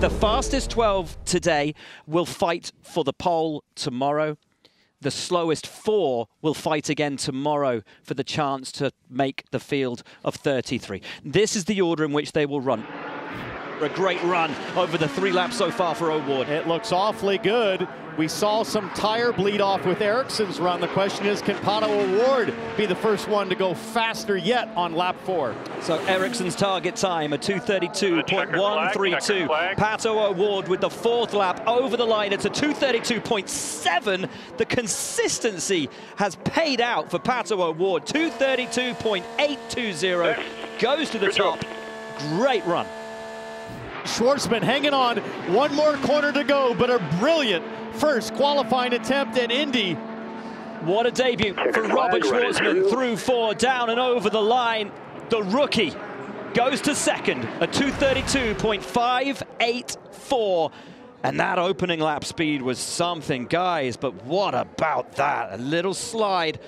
The fastest 12 today will fight for the pole tomorrow. The slowest 4 will fight again tomorrow for the chance to make the field of 33. This is the order in which they will run. A great run over the 3 laps so far for O'Ward. It looks awfully good. We saw some tire bleed off with Ericsson's run. The question is, can Pato O'Ward be the first one to go faster yet on lap 4? So Ericsson's target time, a 2:32.132. Pato O'Ward with the 4th lap over the line. It's a 2:32.7. The consistency has paid out for Pato O'Ward. 2:32.820 goes to the top. Great run. Schwartzman hanging on, one more corner to go, but a brilliant first qualifying attempt at Indy. What a debut for Robert Schwartzman, through 4, down and over the line. The rookie goes to second, a 2:32.584. And that opening lap speed was something, guys, but what about that? A little slide.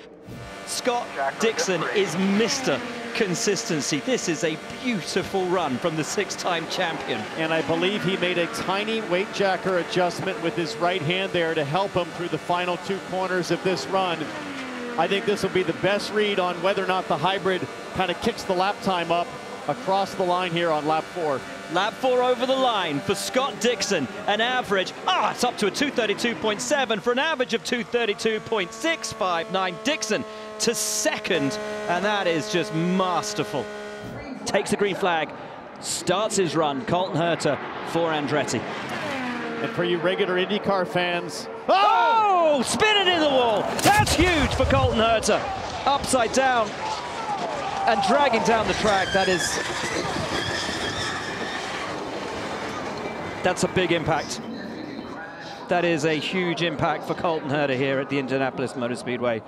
Scott Dixon is Mr. Consistency. This is a beautiful run from the 6-time champion. And I believe he made a tiny weight jacker adjustment with his right hand there to help him through the final 2 corners of this run. I think this will be the best read on whether or not the hybrid kind of kicks the lap time up across the line here on lap 4. Lap 4 over the line for Scott Dixon, an average, it's up to a 2:32.7 for an average of 2:32.659. Dixon to second, and that is just masterful. Takes the green flag, starts his run, Colton Herta for Andretti. And for you regular IndyCar fans, oh, spin it in the wall. That's huge for Colton Herta. Upside down and dragging down the track. That's a big impact. That is a huge impact for Colton Herta here at the Indianapolis Motor Speedway.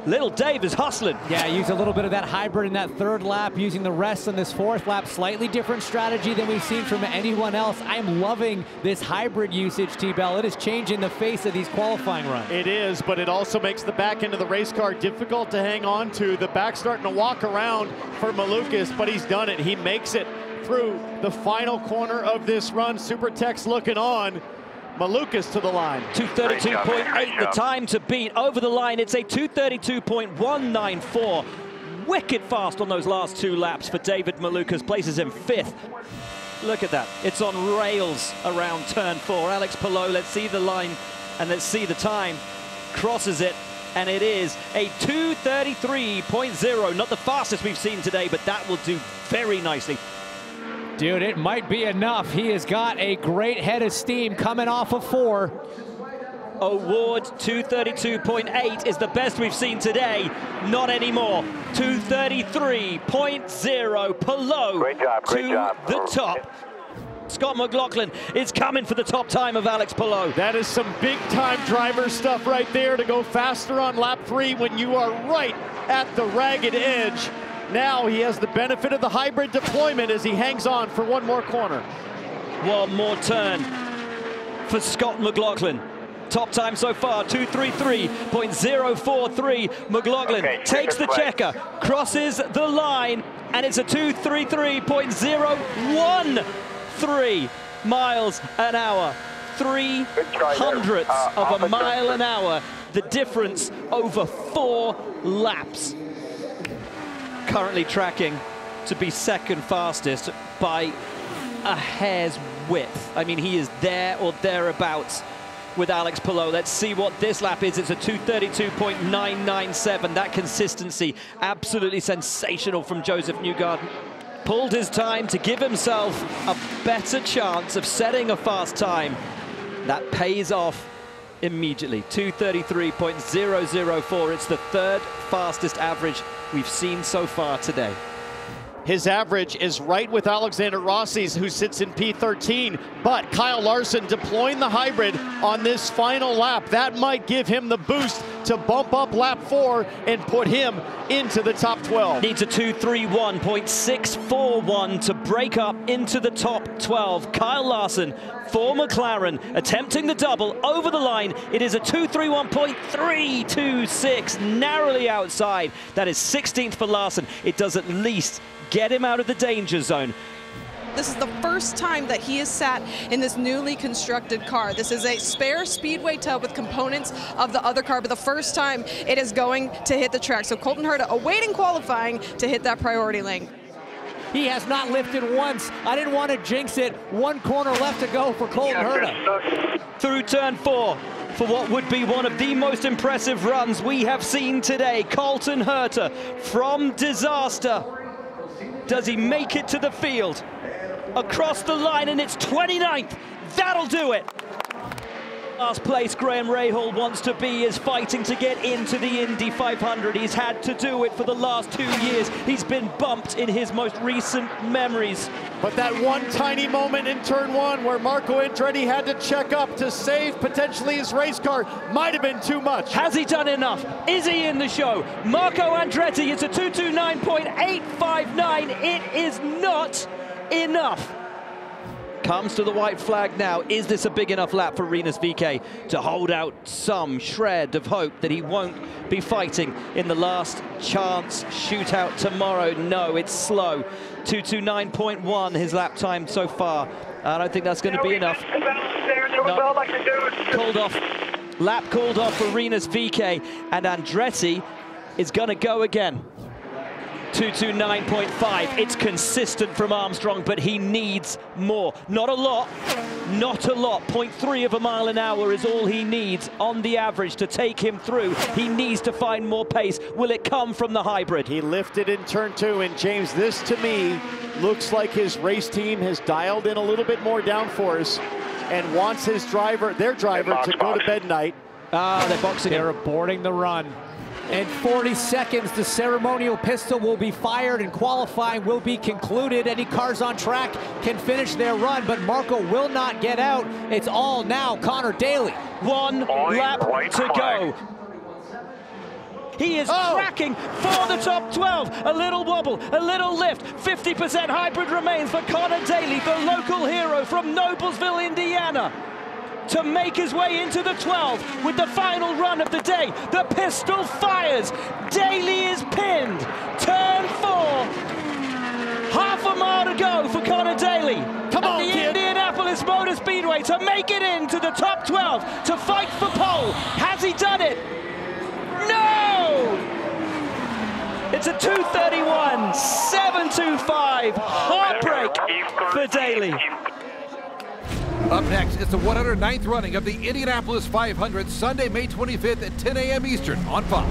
Little Dave is hustling. Yeah, use a little bit of that hybrid in that 3rd lap, using the rest on this 4th lap. Slightly different strategy than we've seen from anyone else. I'm loving this hybrid usage, T-Bell. It is changing the face of these qualifying runs. It is, but it also makes the back end of the race car difficult to hang on to. The back starting to walk around for Malukas, but he's done it. He makes it through the final corner of this run. Supertex looking on. Malukas to the line. 2:32.8 the time to beat. Over the line, it's a 2:32.194. Wicked fast on those last 2 laps for David Malukas, places him 5th. Look at that. It's on rails around turn 4. Alex Palou, let's see the line and let's see the time. Crosses it, and it is a 2:33.0. Not the fastest we've seen today, but that will do very nicely. Dude, it might be enough. He has got a great head of steam coming off of 4. O'Ward, 2:32.8 is the best we've seen today. Not anymore. 2:33.0. Palou to the top. Scott McLaughlin is coming for the top time of Alex Palou. That is some big-time driver stuff right there to go faster on lap 3 when you are right at the ragged edge. Now he has the benefit of the hybrid deployment as he hangs on for 1 more corner. One more turn for Scott McLaughlin. Top time so far, 2:33.043. McLaughlin takes the checker, crosses the line, and it's a 2:33.013 miles an hour. 3/100ths of a mile an hour. The difference over 4 laps. Currently tracking to be 2nd fastest by a hair's width. I mean, he is there or thereabouts with Alex Palou. Let's see what this lap is. It's a 2:32.997. That consistency, absolutely sensational from Josef Newgarden. Pulled his time to give himself a better chance of setting a fast time. That pays off immediately. 2:33.004. It's the 3rd fastest average we've seen so far today. His average is right with Alexander Rossi's, who sits in P13, but Kyle Larson deploying the hybrid on this final lap. That might give him the boost to bump up lap 4 and put him into the top 12. Needs a 2:31.641 to break up into the top 12. Kyle Larson for McLaren, attempting the double over the line. It is a 2:31.326, narrowly outside. That is 16th for Larson. It does at least get him out of the danger zone. This is the first time that he has sat in this newly constructed car. This is a spare speedway tub with components of the other car, but the first time it is going to hit the track. So Colton Herta awaiting qualifying to hit that priority lane. He has not lifted once. I didn't want to jinx it. One corner left to go for Colton Herta. Through turn 4 for what would be one of the most impressive runs we have seen today. Colton Herta from disaster. Does he make it to the field? Across the line, and it's 29th. That'll do it. Last place Graham Rahal wants to be is fighting to get into the Indy 500. He's had to do it for the last 2 years. He's been bumped in his most recent memories. But that one tiny moment in turn 1 where Marco Andretti had to check up to save potentially his race car might have been too much. Has he done enough? Is he in the show? Marco Andretti, it's a 229.859. It is not enough. Comes to the white flag now. Is this a big enough lap for Rinus VeeKay to hold out some shred of hope that he won't be fighting in the last chance shootout tomorrow? No, it's slow. 229.1 his lap time so far. I don't think that's going to be enough. No. Called off. Lap called off for Rinus VeeKay, and Andretti is going to go again. 229.5. It's consistent from Armstrong, but he needs more. Not a lot. Not a lot. 0.3 of a mile an hour is all he needs on the average to take him through. He needs to find more pace. Will it come from the hybrid? He lifted in turn 2, and James, this to me looks like his race team has dialed in a little bit more downforce and wants his driver, their driver, to go to bed night. They're boxing. They're aborting the run. In 40 seconds, the ceremonial pistol will be fired and qualifying will be concluded. Any cars on track can finish their run, but Marco will not get out. It's all now Connor Daly. One lap to go. He is cracking for the top 12. A little wobble, a little lift. 50% hybrid remains for Connor Daly, the local hero from Noblesville, Indiana, to make his way into the 12 with the final run of the day. The pistol fires. Daly is pinned. Turn 4. Half a mile to go for Connor Daly. Come on, the Indianapolis Motor Speedway to make it into the top 12, to fight for pole. Has he done it? No! It's a 2:31.725. Heartbreak for Daly. Up next, it's the 109th running of the Indianapolis 500, Sunday, May 25th at 10 a.m. Eastern on Fox.